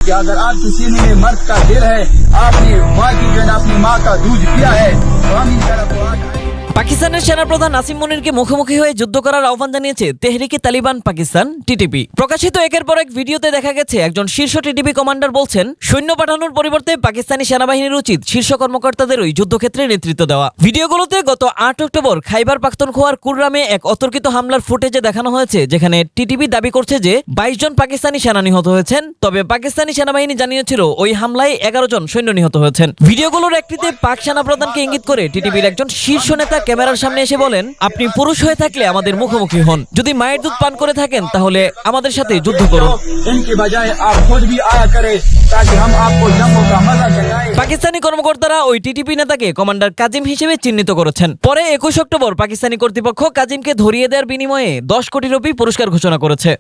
कि अगर आपके सीने में मर्द का दिल है, आपने माँ की जो है ना अपनी माँ का दूध पिया है, तो हम इस तरह को आज পাকিস্তানের সেনাপ্রধান নাসিম মনিরকে মুখোমুখি হয়ে যুদ্ধ করার আহ্বান জানিয়েছে তেহরিকে তালিবান পাকিস্তান টিটিপি। প্রকাশিত একের পর এক ভিডিওতে দেখা গেছে একজন শীর্ষ টিটিপি কমান্ডার বলছেন, সৈন্য পাঠানোর পরিবর্তে পাকিস্তানি সেনাবাহিনীর উচিত শীর্ষ কর্মকর্তাদেরই যুদ্ধক্ষেত্রে নেতৃত্ব দেওয়া। ভিডিওগুলোতে গত ৮ অক্টোবর খাইবার পাখতুনখোয়ার কুররামে এক অতর্কিত হামলার ফুটেজে দেখানো হয়েছে, যেখানে টিটিপি দাবি করছে যে ২২ জন পাকিস্তানি সেনা নিহত হয়েছেন। তবে পাকিস্তানি সেনাবাহিনী জানিয়েছিল ওই হামলায় ১১ জন সৈন্য নিহত হয়েছেন। ভিডিওগুলোর একটিতে পাক সেনাপ্রধানকে ইঙ্গিত করে টিটিপির একজন শীর্ষ নেতা ক্যামেরার সামনে এসে বলেন, আপনি পুরুষ হয়ে থাকলে আমাদের মুখোমুখি হন, যদি মায়ের দুধ পান করে থাকেন তাহলে আমাদের সাথে যুদ্ধ করুন। इनकी बजाय आप खुद भी आया करें ताकि हम आपको जंगों का मजा चखाएं। পাকিস্তানি কর্মকর্তারা ওই টিটিপি নেতাকে কমান্ডার কাজিম হিসেবে চিহ্নিত করেছেন। পরে ২১ অক্টোবর পাকিস্তানি কর্তৃপক্ষ কাজিমকে ধরিয়ে দেওয়ার বিনিময়ে ১০ কোটি রুপি পুরস্কার ঘোষণা করেছে।